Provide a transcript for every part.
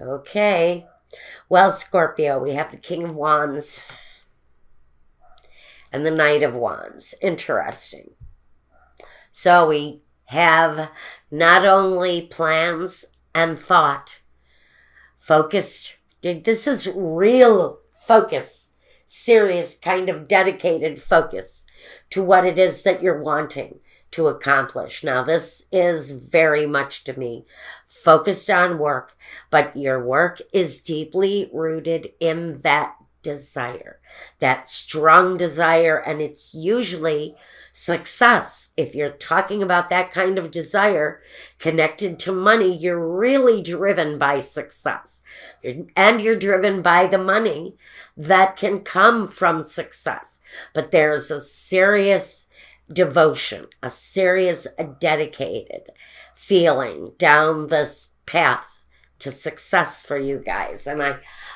Okay. Well, Scorpio, we have the King of Wands and the Knight of Wands. Interesting. So we have not only plans and thought, focused. This is real focus, serious kind of dedicated focus to what it is that you're wanting to accomplish. Now, this is very much to me focused on work, but your work is deeply rooted in that desire, that strong desire, and it's usually success. If you're talking about that kind of desire connected to money, you're really driven by success. And you're driven by the money that can come from success. But there's a serious devotion, a serious dedicated feeling down this path to success for you guys. And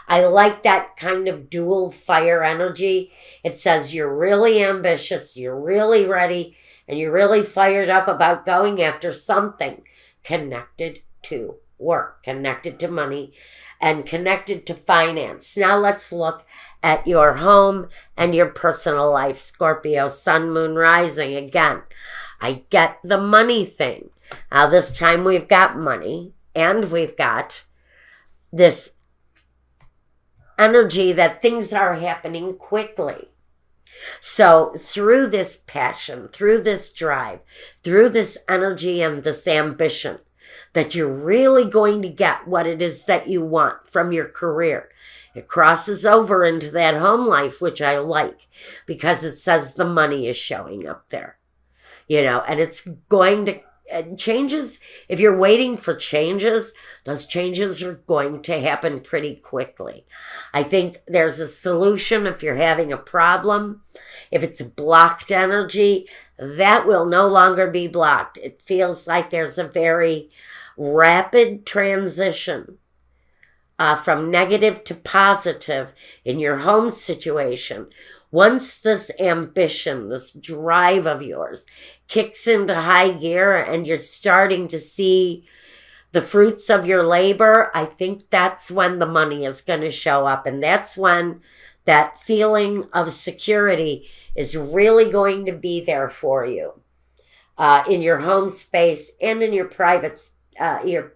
I like that kind of dual fire energy. It says you're really ambitious, you're really ready, and you're really fired up about going after something connected to work, connected to money, and connected to finance. Now let's look at your home and your personal life, Scorpio, sun, moon, rising. Again, I get the money thing. Now this time we've got money and we've got this energy that things are happening quickly. So through this passion, through this drive, through this energy and this ambition, that you're really going to get what it is that you want from your career. It crosses over into that home life, which I like because it says the money is showing up there, and it's going to changes. If you're waiting for changes, those changes are going to happen pretty quickly. I think there's a solution if you're having a problem. If it's blocked energy, that will no longer be blocked. It feels like there's a very rapid transition from negative to positive in your home situation. Once this ambition, this drive of yours kicks into high gear and you're starting to see the fruits of your labor, I think that's when the money is going to show up. And that's when that feeling of security is really going to be there for you in your home space and in your your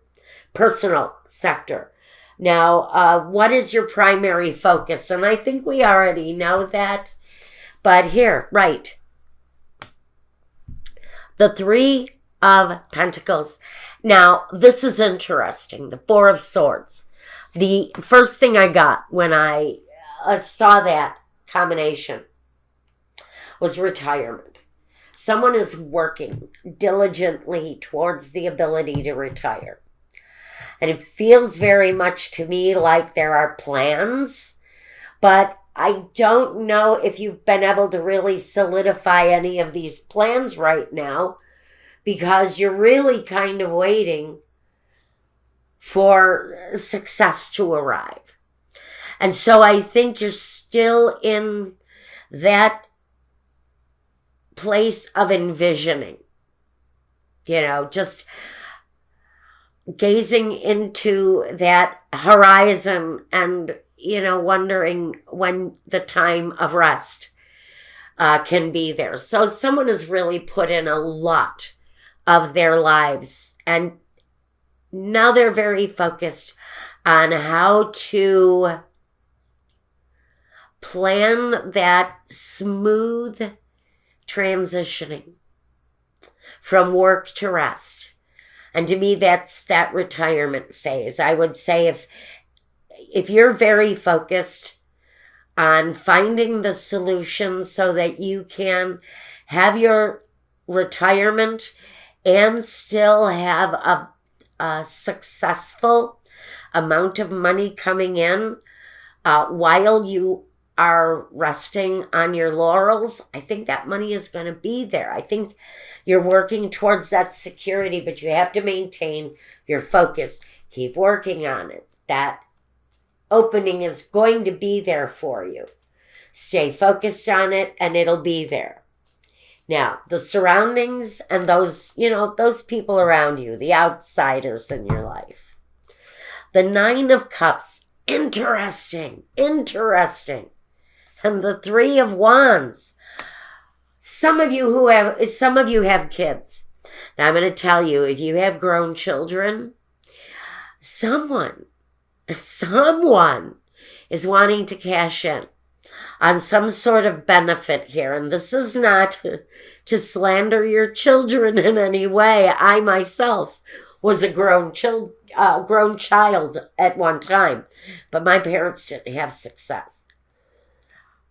personal sector. Now, what is your primary focus? And I think we already know that. But here, right. The Three of Pentacles. Now, this is interesting. The Four of Swords. The first thing I got when I saw that combination was retirement. Someone is working diligently towards the ability to retire. And it feels very much to me like there are plans, but I don't know if you've been able to really solidify any of these plans right now because you're really kind of waiting for success to arrive. And so I think you're still in that place of envisioning, just gazing into that horizon and, wondering when the time of rest can be there. So someone has really put in a lot of their lives and now they're very focused on how to plan that smooth transitioning from work to rest. And to me, that's that retirement phase. I would say if you're very focused on finding the solution so that you can have your retirement and still have a successful amount of money coming in while you are resting on your laurels, I think that money is going to be there. I think you're working towards that security, but you have to maintain your focus. Keep working on it. That opening is going to be there for you. Stay focused on it and it'll be there. Now, the surroundings and those people around you, the outsiders in your life. The Nine of Cups, interesting. And the Three of Wands. Some of you have kids. Now I'm going to tell you, if you have grown children, someone is wanting to cash in on some sort of benefit here. And this is not to slander your children in any way. I myself was a grown child at one time, but my parents didn't have success.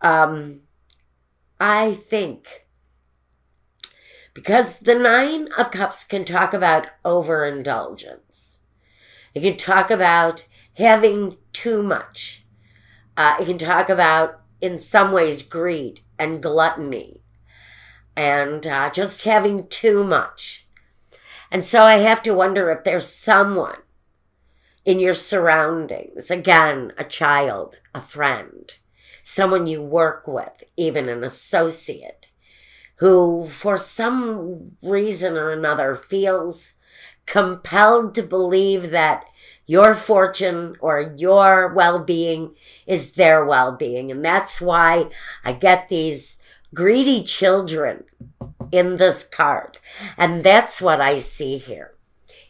I think because the Nine of Cups can talk about overindulgence. It can talk about having too much. It can talk about, in some ways, greed and gluttony and just having too much. And so I have to wonder if there's someone in your surroundings, again, a child, a friend, someone you work with, even an associate, who for some reason or another feels compelled to believe that your fortune or your well-being is their well-being. And that's why I get these greedy children in this card. And that's what I see here.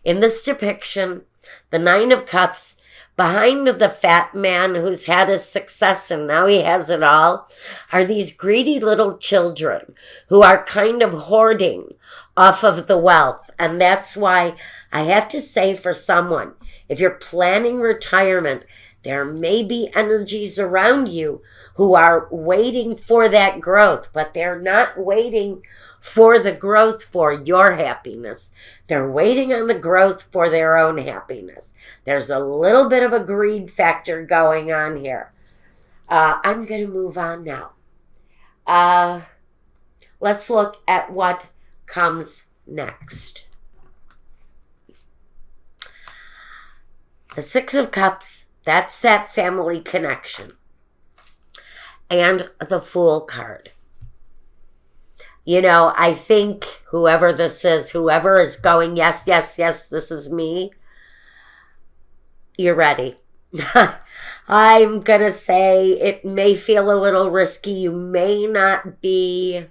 In this depiction, the Nine of Cups, behind the fat man who's had his success and now he has it all, are these greedy little children who are kind of hoarding off of the wealth. And that's why I have to say, for someone, if you're planning retirement, there may be energies around you who are waiting for that growth, but they're not waiting for the growth for your happiness. They're waiting on the growth for their own happiness. There's a little bit of a greed factor going on here. I'm going to move on now. Let's look at what comes next. The Six of Cups, that's that family connection. And the Fool card. You know, I think whoever this is, whoever is going, yes, yes, yes, this is me, you're ready. I'm going to say it may feel a little risky. You may not be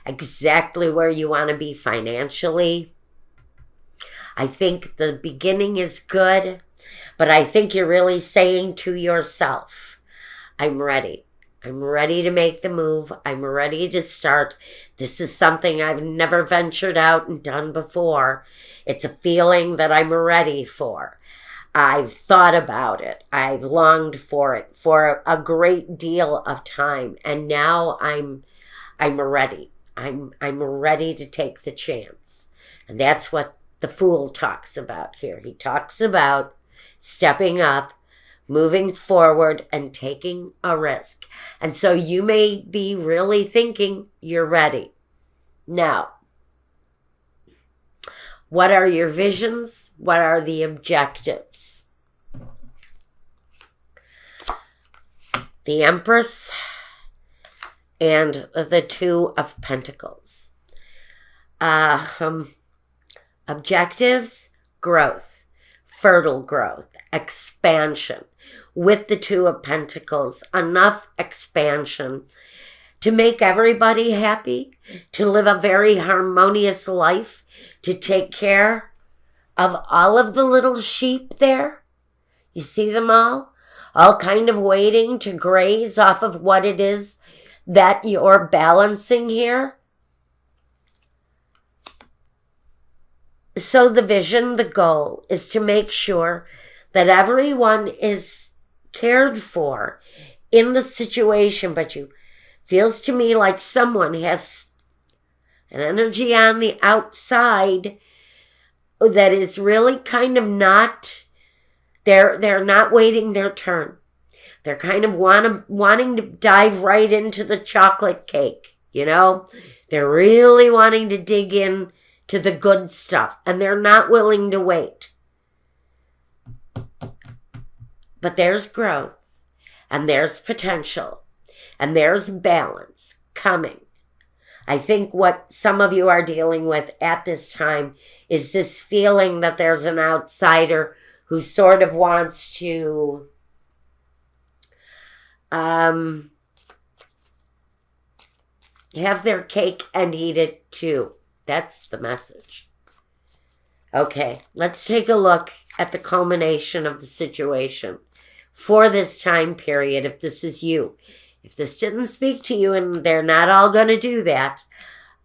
exactly where you want to be financially. I think the beginning is good, but I think you're really saying to yourself, I'm ready. I'm ready to make the move. I'm ready to start. This is something I've never ventured out and done before. It's a feeling that I'm ready for. I've thought about it. I've longed for it for a great deal of time. And now I'm ready. I'm ready to take the chance. And that's what the Fool talks about here. He talks about stepping up, moving forward, and taking a risk. And so you may be really thinking you're ready. Now, what are your visions? What are the objectives? The Empress and the Two of Pentacles. Objectives, growth, fertile growth, expansion. With the Two of Pentacles, enough expansion to make everybody happy, to live a very harmonious life, to take care of all of the little sheep there. You see them all kind of waiting to graze off of what it is that you're balancing here. So the vision, the goal is to make sure that everyone is cared for in the situation, but you feels to me like someone has an energy on the outside that is really kind of not, they're not waiting their turn. They're kind of wanting to dive right into the chocolate cake, you know? They're really wanting to dig in to the good stuff, and they're not willing to wait. But there's growth, and there's potential, and there's balance coming. I think what some of you are dealing with at this time is this feeling that there's an outsider who sort of wants to have their cake and eat it too. That's the message. Okay, let's take a look at the culmination of the situation for this time period, if this is you. If this didn't speak to you, and they're not all going to do that,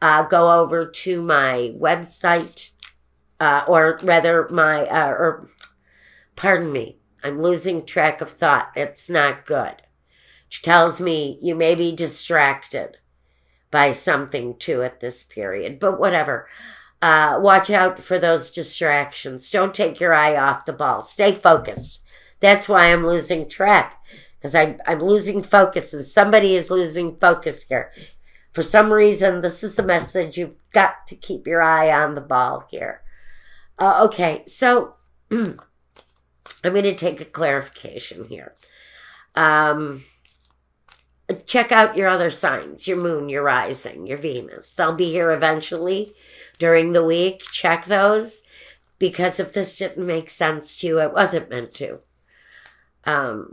go over to my website, or rather pardon me, I'm losing track of thought. It's not good. Which tells me you may be distracted by something too at this period, but whatever. Watch out for those distractions. Don't take your eye off the ball. Stay focused. That's why I'm losing track, because I'm losing focus, and somebody is losing focus here. For some reason, this is a message. You've got to keep your eye on the ball here. Okay, so I'm going to take a clarification here. Check out your other signs, your moon, your rising, your Venus. They'll be here eventually during the week. Check those, because if this didn't make sense to you, it wasn't meant to. All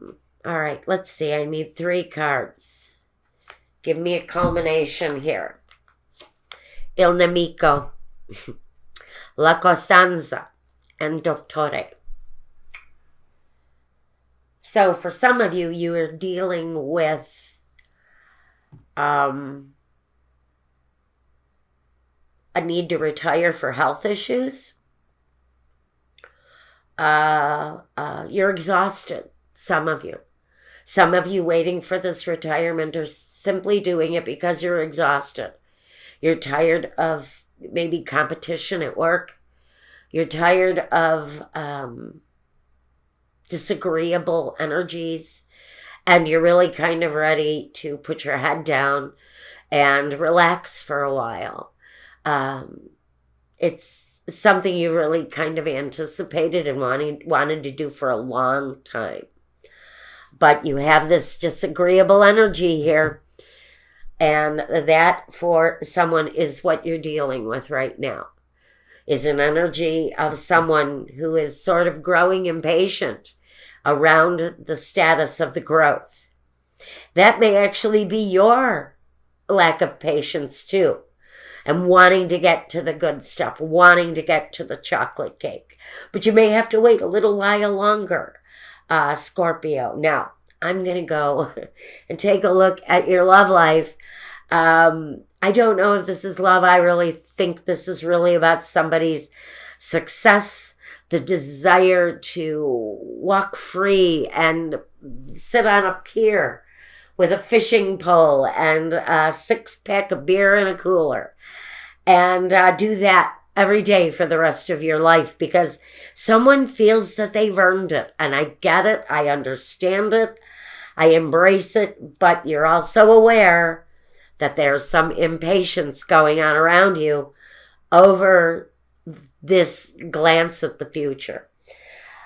right, let's see. I need 3 cards. Give me a culmination here. Il nemico, la costanza, and dottore. So for some of you, you are dealing with a need to retire for health issues. You're exhausted, some of you. Some of you waiting for this retirement are simply doing it because you're exhausted. You're tired of maybe competition at work. You're tired of disagreeable energies. And you're really kind of ready to put your head down and relax for a while. It's something you really kind of anticipated and wanted to do for a long time. But you have this disagreeable energy here. And that, for someone, is what you're dealing with right now. Is an energy of someone who is sort of growing impatient around the status of the growth. That may actually be your lack of patience too, and wanting to get to the good stuff, wanting to get to the chocolate cake. But you may have to wait a little while longer, Scorpio. Now, I'm going to go and take a look at your love life. I don't know if this is love. I really think this is really about somebody's success, the desire to walk free and sit on a pier with a fishing pole and a 6-pack of beer in a cooler, and do that every day for the rest of your life, because someone feels that they've earned it. And I get it. I understand it. I embrace it. But you're also aware that there's some impatience going on around you over this glance at the future.